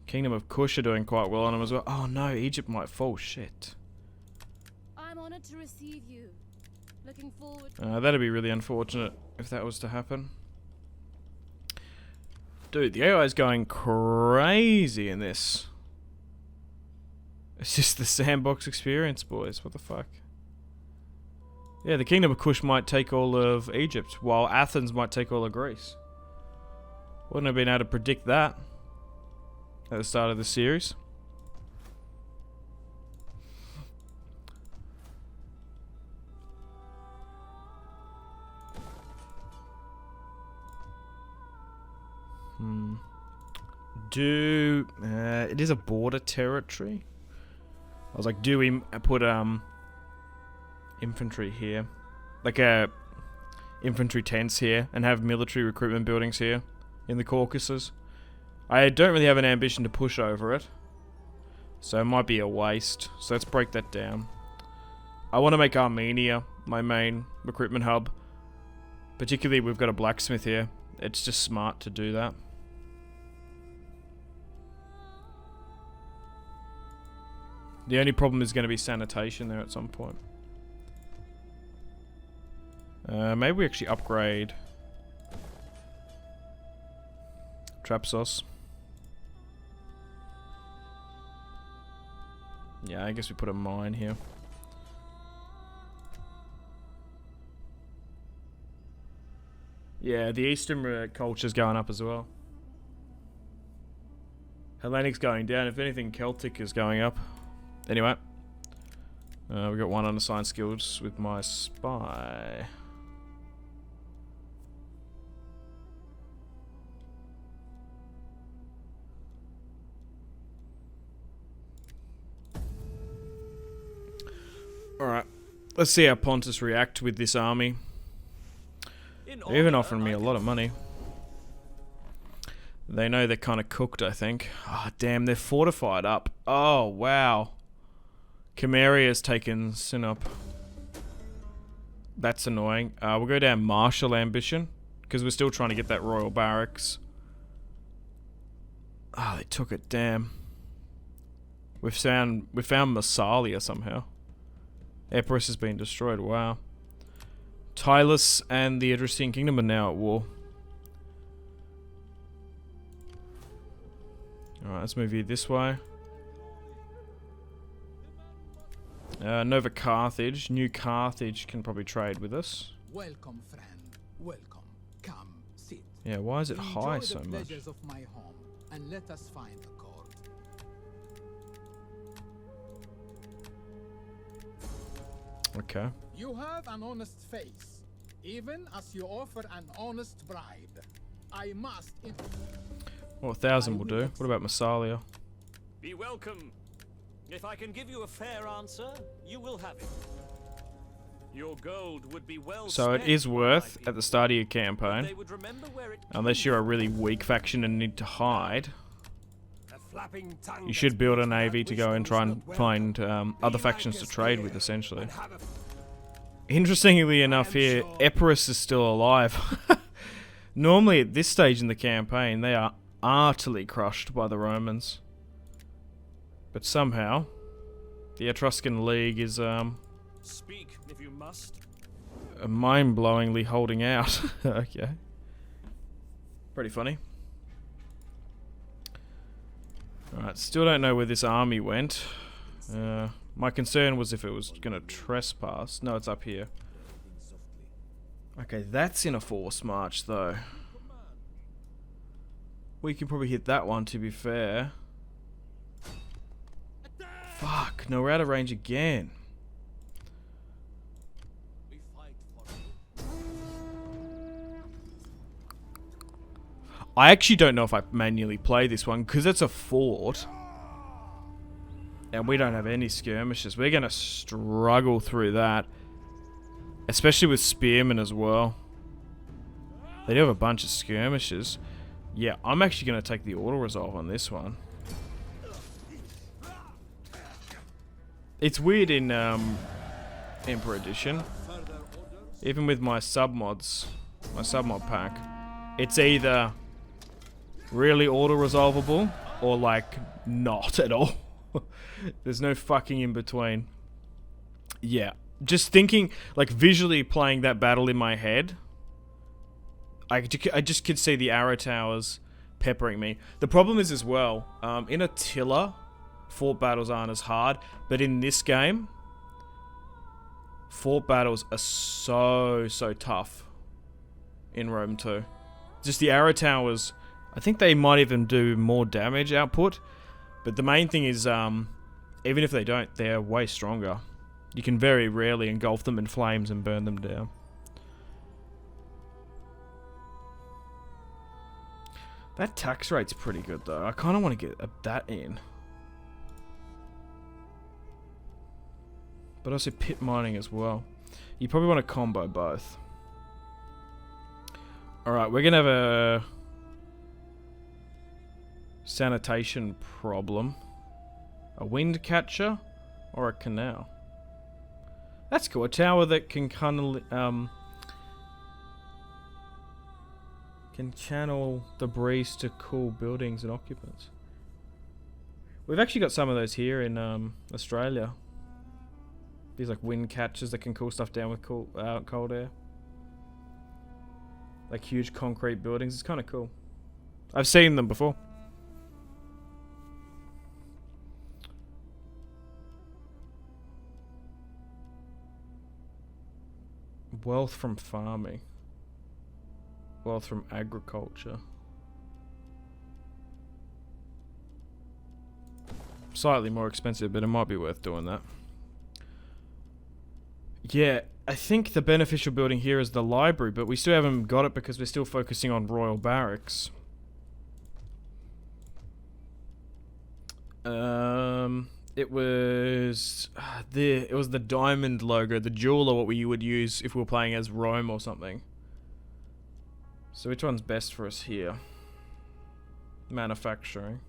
Kingdom of Kush are doing quite well on them as well. Oh no, Egypt might fall. Shit. I'm honored to receive you. Looking forward. That'd be really unfortunate if that was to happen. Dude, the AI is going crazy in this. It's just the sandbox experience, boys. What the fuck? Yeah, the Kingdom of Kush might take all of Egypt, while Athens might take all of Greece. Wouldn't have been able to predict that at the start of the series. It is a border territory. I was like, do we put infantry here, like infantry tents here, and have military recruitment buildings here in the Caucasus? I don't really have an ambition to push over it, so it might be a waste. So let's break that down. I want to make Armenia my main recruitment hub. Particularly, we've got a blacksmith here. It's just smart to do that. The only problem is going to be sanitation there at some point. Maybe we actually upgrade Trapsos. Yeah, I guess we put a mine here. Yeah, the Eastern culture's going up as well. Hellenic's going down. If anything, Celtic is going up. Anyway, we got one unassigned skills with my spy. Alright, let's see how Pontus react with this army. They're even offering me a lot of money. They know they're kind of cooked, I think. Oh, damn, they're fortified up. Oh, wow. Camaria's taken Sinop. That's annoying. We'll go down Martial Ambition, because we're still trying to get that Royal Barracks. Oh, they took it, damn. We found Massalia somehow. Epirus has been destroyed, wow. Tylus and the Idrisian Kingdom are now at war. Alright, let's move you this way. Nova Carthage. New Carthage can probably trade with us. Welcome, friend. Welcome. Come, sit. Yeah, why is it high Enjoy so the much? pleasures of my home, and let us find accord. Okay. You have an honest face, even as you offer an honest bribe. I must. Well, 1,000 will do. What about Massalia? Be welcome. If I can give you a fair answer, you will have it. Your gold would be well So it spent, is worth my at the start of your people. campaign, They would remember where it unless came you're a really weak faction and need to hide. A flapping tongue You should build a navy to go and try and wisdom's find not other Be factions like to a trade with, spear essentially. and have a Interestingly enough here, Epirus is still alive. Normally at this stage in the campaign, they are utterly crushed by the Romans. But somehow, the Etruscan League is Speak if you must. mind-blowingly holding out. Okay. Pretty funny. Alright, still don't know where this army went. My concern was if it was gonna trespass. No, it's up here. Okay, that's in a forced march, though. We can probably hit that one, to be fair. Fuck, no, we're out of range again. I actually don't know if I manually play this one, because it's a fort. And we don't have any skirmishes. We're going to struggle through that. Especially with spearmen as well. They do have a bunch of skirmishes. Yeah, I'm actually going to take the auto-resolve on this one. It's weird in Emperor Edition. Even with my submods, my submod pack, it's either really auto-resolvable or like not at all. There's no fucking in between. Yeah, just thinking, like visually playing that battle in my head, I just could see the arrow towers peppering me. The problem is as well, in Attila, fort battles aren't as hard, but in this game, fort battles are so tough in Rome 2. Just the arrow towers, I think they might even do more damage output, but the main thing is, even if they don't, they're way stronger. You can very rarely engulf them in flames and burn them down. That tax rate's pretty good though. I kind of want to get that in. But also pit mining as well. You probably want to combo both. Alright, we're going to have a sanitation problem. A wind catcher or a canal. That's cool. A tower that can can channel the breeze to cool buildings and occupants. We've actually got some of those here in Australia. These like wind catchers that can cool stuff down with cold air. Like huge concrete buildings. It's kind of cool. I've seen them before. Wealth from farming. Wealth from agriculture. Slightly more expensive, but it might be worth doing that. Yeah, I think the beneficial building here is the library, but we still haven't got it because we're still focusing on royal barracks. It was the diamond logo, the jeweler, what we would use if we were playing as Rome or something. So which one's best for us here? Manufacturing.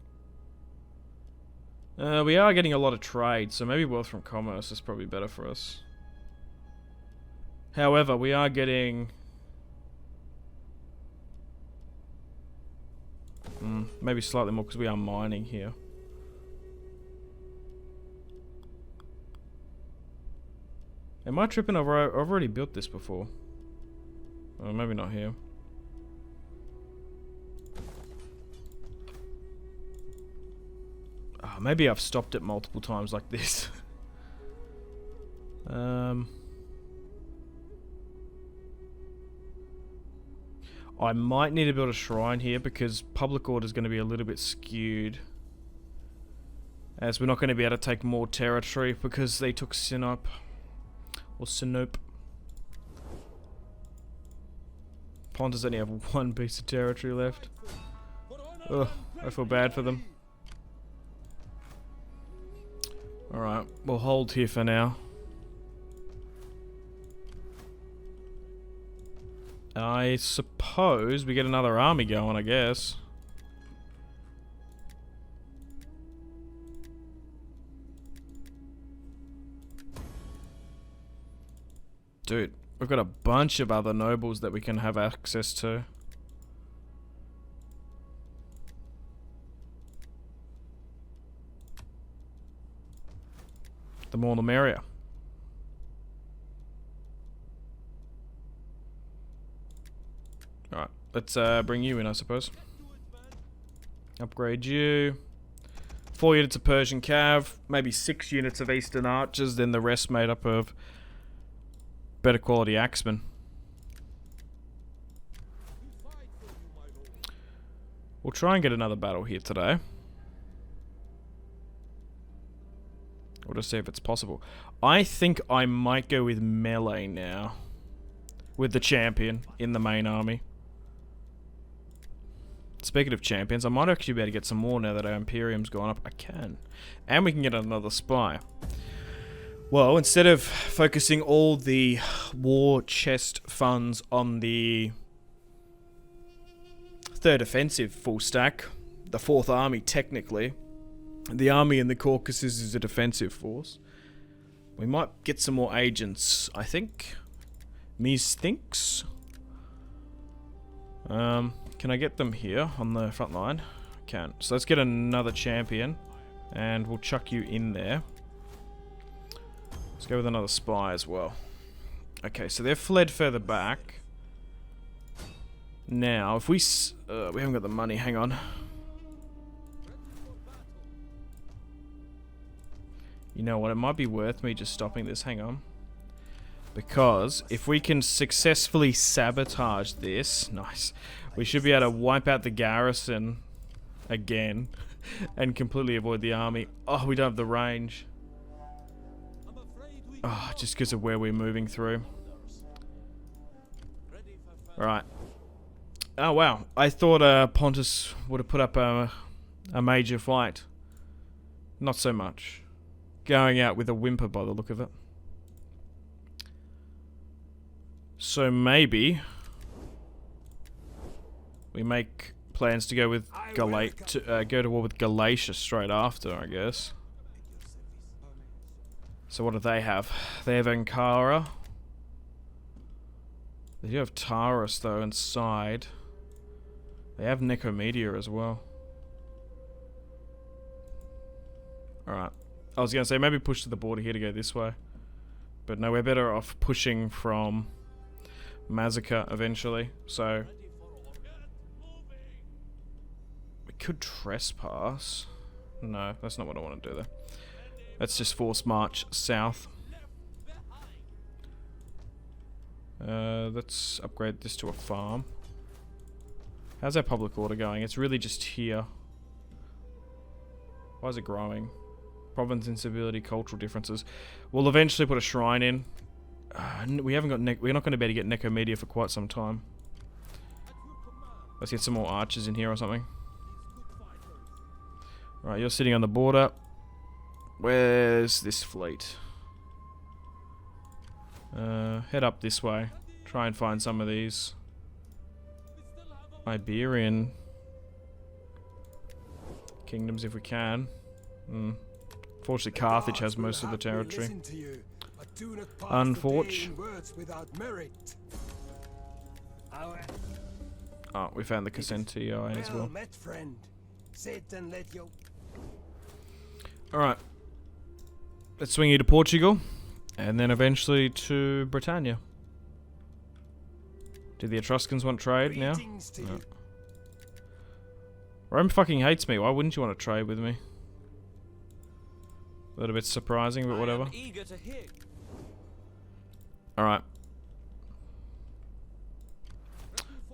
We are getting a lot of trade, so maybe wealth from commerce is probably better for us. However, we are getting maybe slightly more because we are mining here. Am I tripping over? I've already built this before. Oh, maybe not here. Oh, maybe I've stopped it multiple times like this. I might need to build a shrine here because public order is going to be a little bit skewed. As we're not going to be able to take more territory because they took Sinop. Or Sinope. Pontus only have one piece of territory left. Ugh, I feel bad for them. Alright, we'll hold here for now. I suppose we get another army going, I guess. Dude, we've got a bunch of other nobles that we can have access to. more the merrier. Alright, let's bring you in, I suppose. Upgrade you. 4 units of Persian Cav, maybe 6 units of Eastern Archers, then the rest made up of better quality Axemen. We'll try and get another battle here today. We'll just see if it's possible. I think I might go with melee now. With the champion in the main army. Speaking of champions, I might actually be able to get some more now that our Imperium's gone up. I can. And we can get another spy. Well, instead of focusing all the war chest funds on the 3rd offensive full stack, the 4th army technically, the army in the Caucasus is a defensive force, we might get some more agents, I think. Mies thinks. Can I get them here on the front line? I can. So let's get another champion, and we'll chuck you in there. Let's go with another spy as well. Okay, so they've fled further back. Now, if we haven't got the money, hang on. You know what, it might be worth me just stopping this, hang on. Because if we can successfully sabotage this, nice, we should be able to wipe out the garrison again and completely avoid the army. Oh, we don't have the range. Oh, just because of where we're moving through. Alright. Oh, wow. I thought Pontus would have put up a major fight. Not so much. Going out with a whimper by the look of it. So maybe we make plans to go with go to war with Galatia straight after, I guess. So what do they have? They have Ankara. They do have Taurus though inside. They have Nicomedia as well. Alright. I was gonna say maybe push to the border here to go this way. But no, we're better off pushing from Massacre eventually, so we could trespass. No, that's not what I want to do there. Let's just force march south. Let's upgrade this to a farm. How's our public order going? It's really just here. Why is it growing? Province instability, cultural differences. We'll eventually put a shrine in. We haven't got we're not going to be able to get Nicomedia for quite some time. Let's get some more archers in here or something. Right, you're sitting on the border. Where's this fleet? Head up this way. Try and find some of these Iberian kingdoms if we can. Unfortunately, Carthage has most of the territory. Unfortunately. Oh, we found the Casentio as well. Alright. Let's swing you to Portugal. And then eventually to Britannia. Do the Etruscans want trade now? No. Rome fucking hates me. Why wouldn't you want to trade with me? A little bit surprising, but whatever. Alright.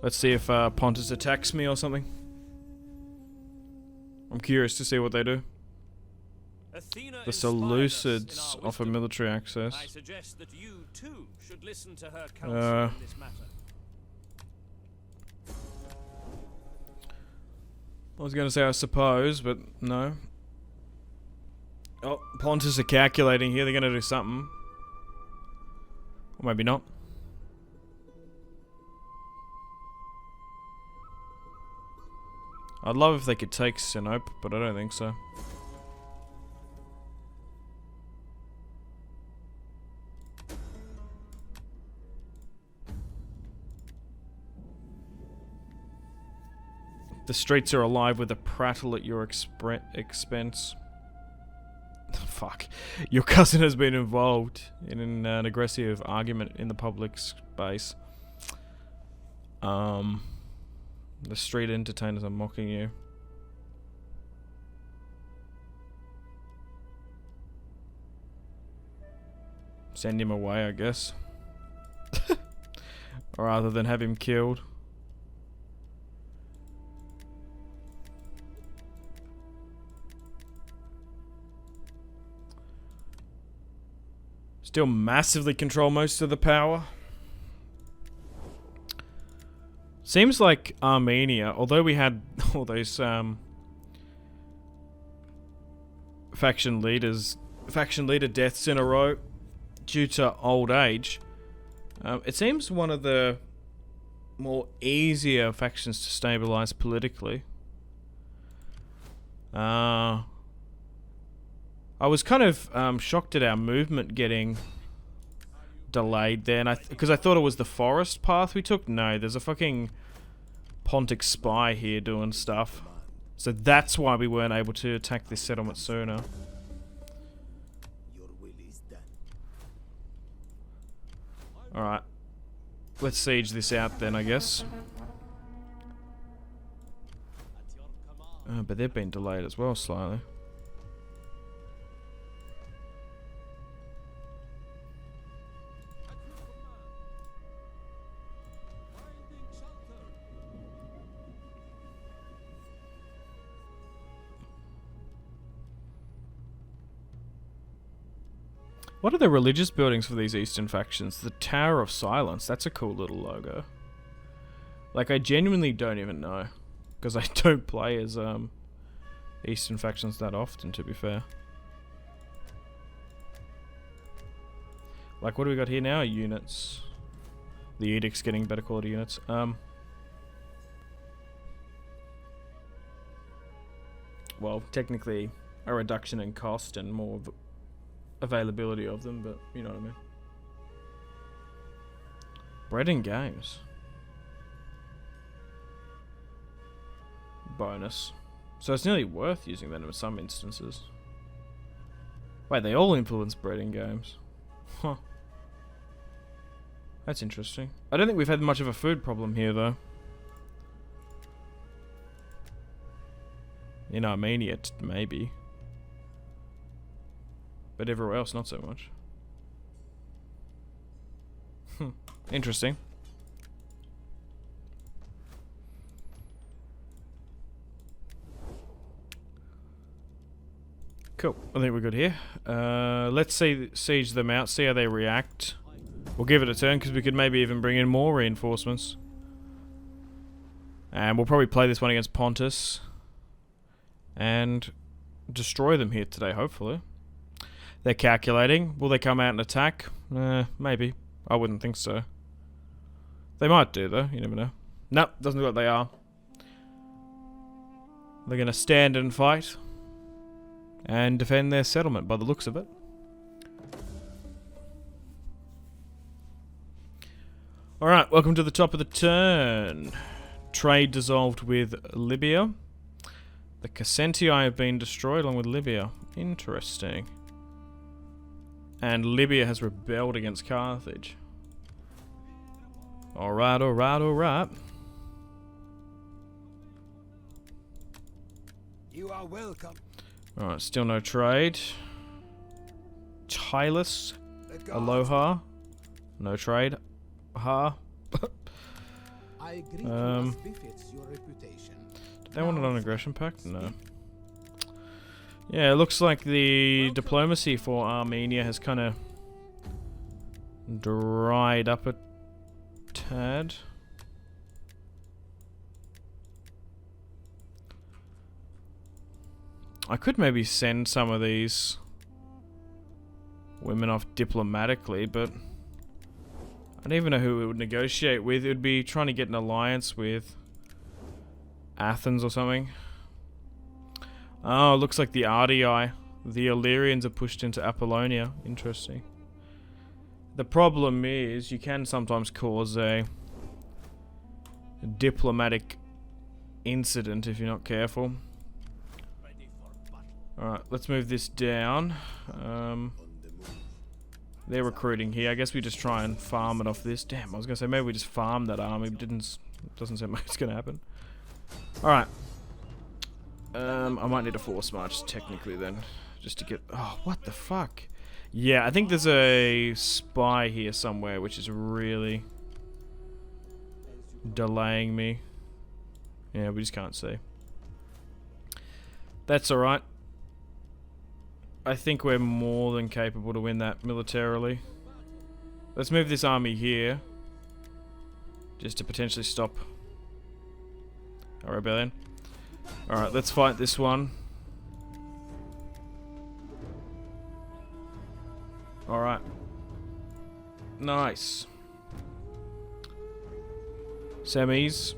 Let's see if Pontus attacks me or something. I'm curious to see what they do. The Seleucids offer military access. I suggest that you too should listen to her counsel in this matter. I was going to say I suppose, but no. Oh, Pontus are calculating here. They're going to do something. Or maybe not. I'd love if they could take Sinope, but I don't think so. The streets are alive with a prattle at your expense. fuck. Your cousin has been involved in an aggressive argument in the public space. The street entertainers are mocking you. Send him away, I guess. Rather than have him killed. Still massively control most of the power. Seems like Armenia, although we had all those faction leader deaths in a row due to old age, it seems one of the more easier factions to stabilize politically. I was kind of shocked at our movement getting delayed there, and because I thought it was the forest path we took. No, there's a fucking Pontic spy here doing stuff. So that's why we weren't able to attack this settlement sooner. Alright. Let's siege this out then, I guess. But they've been delayed as well, slightly. What are the religious buildings for these eastern factions? The Tower of Silence. That's a cool little logo. Like, I genuinely don't even know. Because I don't play as eastern factions that often, to be fair. Like, what do we got here now? Units. The Edict's getting better quality units. Well, technically a reduction in cost and more availability of them, but you know what I mean. Bread and games. Bonus. So it's nearly worth using them in some instances. Wait, they all influence bread and games. Huh. That's interesting. I don't think we've had much of a food problem here, though. In Armenia, maybe. But everywhere else, not so much. Interesting. Cool. I think we're good here. Let's siege them out, see how they react. We'll give it a turn, because we could maybe even bring in more reinforcements. And we'll probably play this one against Pontus. And destroy them here today, hopefully. They're calculating. Will they come out and attack? Maybe. I wouldn't think so. They might do, though. You never know. Nope, doesn't look like they are. They're going to stand and fight. And defend their settlement, by the looks of it. Alright, welcome to the top of the turn. Trade dissolved with Libya. The Cassentii have been destroyed along with Libya. Interesting. And Libya has rebelled against Carthage. Alright, alright, alright. You are welcome. Alright, still no trade. Chilus. Aloha. No trade. Ha. I agree to what befits your reputation. Did they want an aggression pact? No. Yeah, it looks like the diplomacy for Armenia has kind of dried up a tad. I could maybe send some of these women off diplomatically, but I don't even know who it would negotiate with. It would be trying to get an alliance with Athens or something. Oh, it looks like the RDI. The Illyrians are pushed into Apollonia. Interesting. The problem is you can sometimes cause a diplomatic incident if you're not careful. Alright, let's move this down. They're recruiting here. I guess we just try and farm it off this. Damn, I was going to say maybe we just farm that army, but doesn't seem like it's going to happen. Alright. I might need a force march technically then. Just to get... Oh, what the fuck? Yeah, I think there's a spy here somewhere, which is really delaying me. Yeah, we just can't see. That's alright. I think we're more than capable to win that militarily. Let's move this army here. Just to potentially stop a rebellion. Alright, let's fight this one. Alright. Nice. Semis.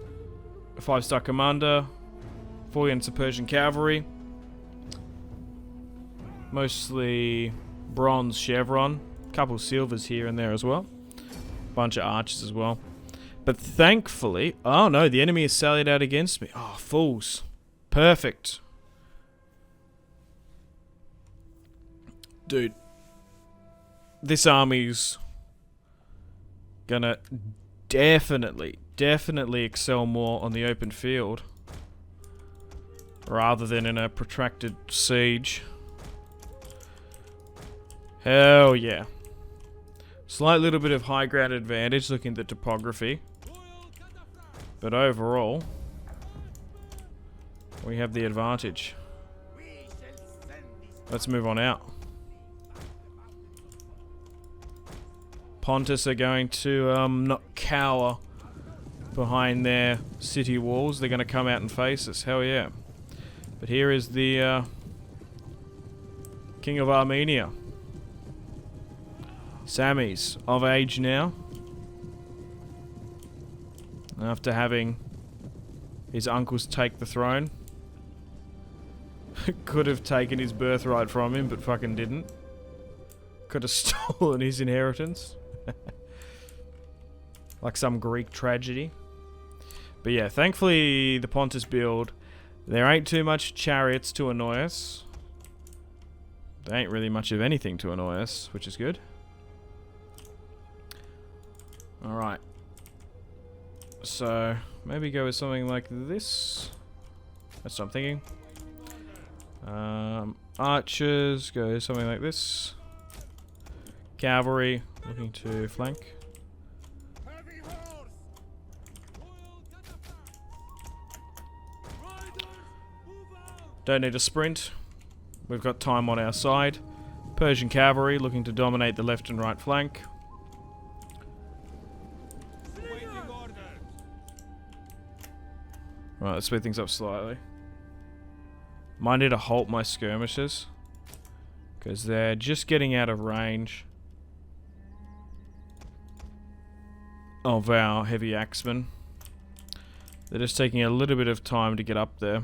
A 5-star commander. 4 units of Persian cavalry. Mostly bronze chevron. Couple silvers here and there as well. Bunch of archers as well. But thankfully... Oh no, the enemy has sallied out against me. Oh, fools. Perfect. Dude. This army's gonna definitely excel more on the open field. Rather than in a protracted siege. Hell yeah. Slight little bit of high ground advantage looking at the topography. But overall, we have the advantage. Let's move on out. Pontus are going to not cower behind their city walls. They're going to come out and face us. Hell yeah. But here is the King of Armenia. Sammy's of age now. After having his uncles take the throne. Could have taken his birthright from him, but fucking didn't. Could have stolen his inheritance. Like some Greek tragedy. But yeah, thankfully the Pontus build, there ain't too much chariots to annoy us. There ain't really much of anything to annoy us, which is good. Alright. So, maybe go with something like this. That's what I'm thinking. Archers, go something like this. Cavalry, looking to flank. Don't need a sprint. We've got time on our side. Persian cavalry, looking to dominate the left and right flank. Right, let's speed things up slightly. Might need to halt my skirmishers. Because they're just getting out of range of our heavy axemen. They're just taking a little bit of time to get up there.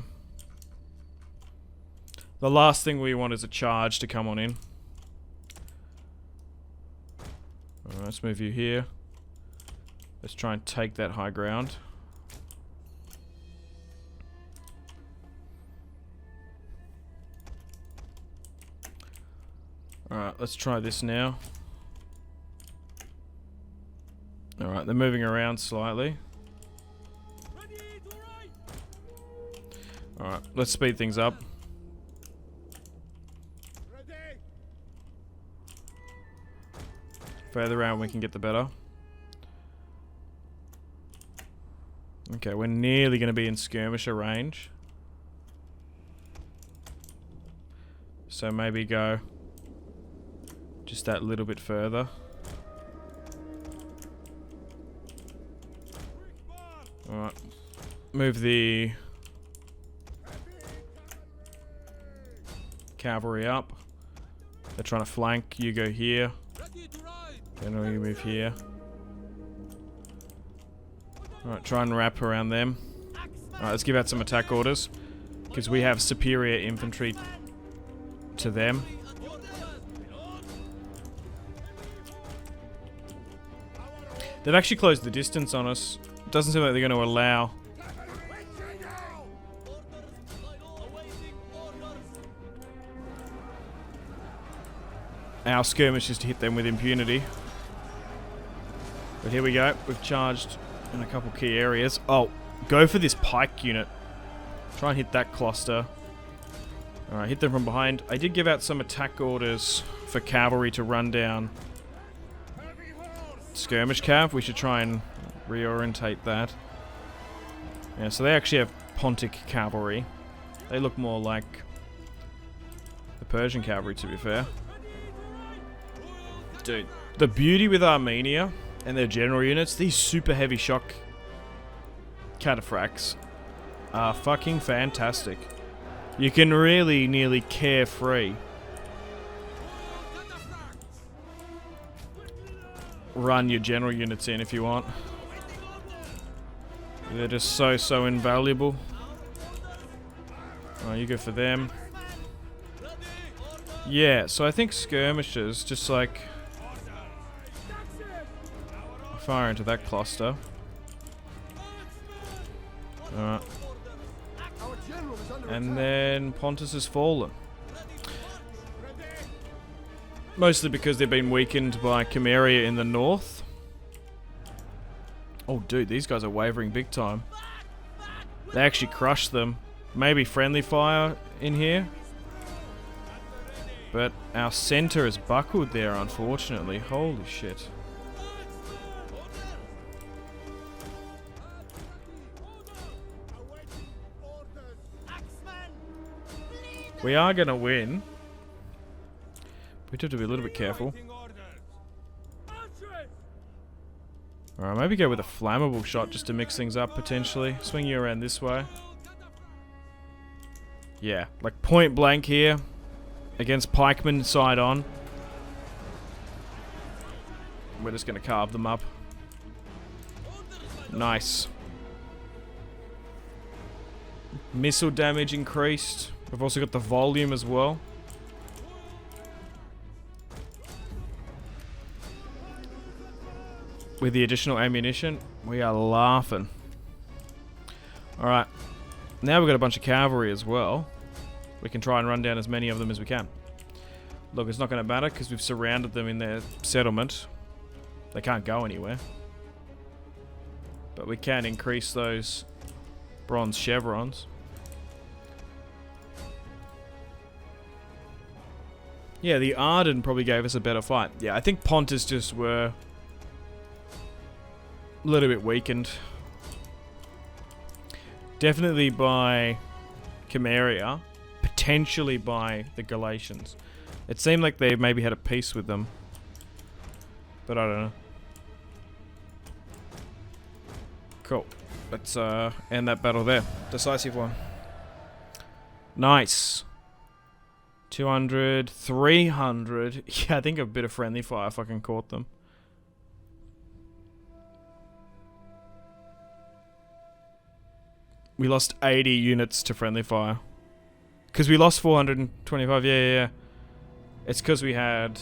The last thing we want is a charge to come on in. Alright, let's move you here. Let's try and take that high ground. Alright, let's try this now. Alright, they're moving around slightly. Alright, let's speed things up. Further around we can get the better. Okay, we're nearly going to be in skirmisher range. So maybe go just that little bit further. Alright. Move the cavalry up. They're trying to flank. You go here. Generally you move here. Alright, try and wrap around them. Alright, let's give out some attack orders. Because we have superior infantry to them. They've actually closed the distance on us. It doesn't seem like they're going to allow... our skirmishers to hit them with impunity. But here we go. We've charged in a couple key areas. Oh, go for this pike unit. Try and hit that cluster. Alright, hit them from behind. I did give out some attack orders for cavalry to run down skirmish cav. We should try and reorientate that. Yeah, so they actually have Pontic cavalry. They look more like the Persian cavalry, to be fair. Dude, the beauty with Armenia and their general units, these super heavy shock cataphracts are fucking fantastic. You can really nearly carefree run your general units in if you want. They're just so invaluable. Alright, you go for them. Yeah, so I think skirmishers just like fire into that cluster. Alright. And then Pontus has fallen. Mostly because they've been weakened by Chimeria in the north. Oh dude, these guys are wavering big time. They actually crushed them. Maybe friendly fire in here. But our center is buckled there, unfortunately. Holy shit. We are going to win. We have to be a little bit careful. Alright, maybe go with a flammable shot just to mix things up, potentially. Swing you around this way. Yeah, like point blank here. Against pikemen side on. We're just going to carve them up. Nice. Missile damage increased. We've also got the volume as well. With the additional ammunition, we are laughing. Alright. Now we've got a bunch of cavalry as well. We can try and run down as many of them as we can. Look, it's not going to matter because we've surrounded them in their settlement. They can't go anywhere. But we can increase those bronze chevrons. Yeah, the Arden probably gave us a better fight. Yeah, I think Pontus just were a little bit weakened. Definitely by Chimeria. Potentially by the Galatians. It seemed like they maybe had a peace with them. But I don't know. Cool. Let's end that battle there. Decisive one. Nice. 200, 300. Yeah, I think a bit of friendly fire fucking caught them. We lost 80 units to friendly fire. Because we lost 425. Yeah. It's because we had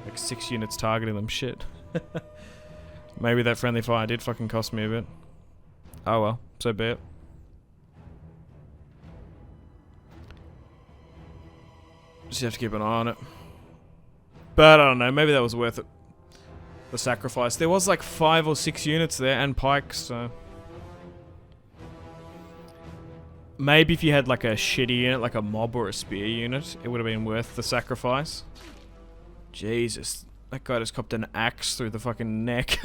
like 6 units targeting them. Shit. Maybe that friendly fire did fucking cost me a bit. Oh well, so be it. Just have to keep an eye on it. But I don't know, maybe that was worth it. The sacrifice. There was like 5 or 6 units there and pikes, so... Maybe if you had like a shitty unit, like a mob or a spear unit, it would have been worth the sacrifice. Jesus. That guy just copped an axe through the fucking neck.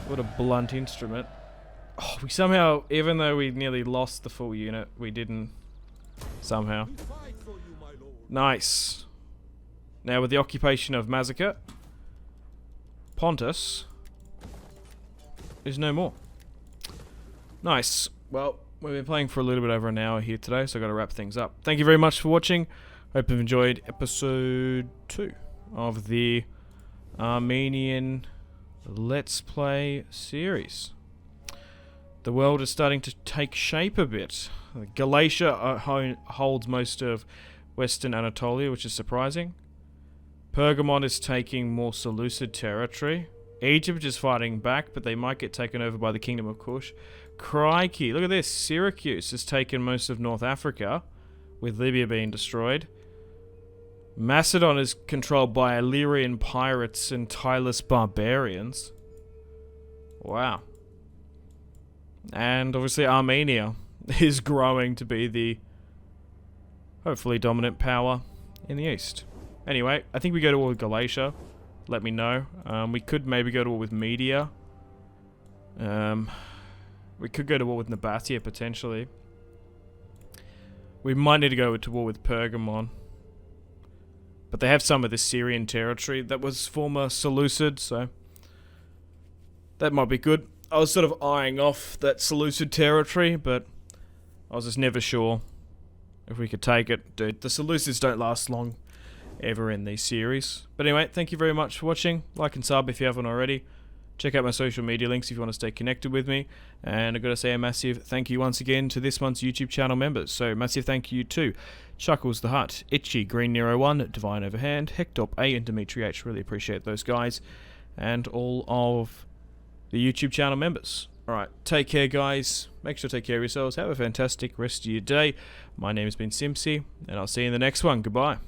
What a blunt instrument. Oh, we somehow, even though we nearly lost the full unit, we didn't. Somehow. Nice. Now with the occupation of Massacre, Pontus is no more. Nice. Well, we've been playing for a little bit over an hour here today, so I've got to wrap things up. Thank you very much for watching. Hope you've enjoyed episode 2 of the Armenian Let's Play series. The world is starting to take shape a bit. Galatia holds most of Western Anatolia, which is surprising. Pergamon is taking more Seleucid territory. Egypt is fighting back, but they might get taken over by the Kingdom of Kush. Crikey, look at this. Syracuse has taken most of North Africa, with Libya being destroyed. Macedon is controlled by Illyrian pirates and tireless barbarians. Wow. And obviously Armenia is growing to be the hopefully dominant power in the east. Anyway, I think we go to war with Galatia. Let me know. We could maybe go to war with Media. We could go to war with Nabatea potentially. We might need to go to war with Pergamon. But they have some of the Syrian territory that was former Seleucid, so that might be good. I was sort of eyeing off that Seleucid territory, but I was just never sure if we could take it. Dude, the Seleucids don't last long ever in these series. But anyway, thank you very much for watching. Like and sub if you haven't already. Check out my social media links if you want to stay connected with me. And I've got to say a massive thank you once again to this month's YouTube channel members. So massive thank you to Chuckles the Hut, Itchy, Green Nero 1, Divine Overhand, Hectop A, and Dimitri H. Really appreciate those guys. And all of the YouTube channel members. Alright, take care guys. Make sure to take care of yourselves. Have a fantastic rest of your day. My name has been Simpzy, and I'll see you in the next one. Goodbye.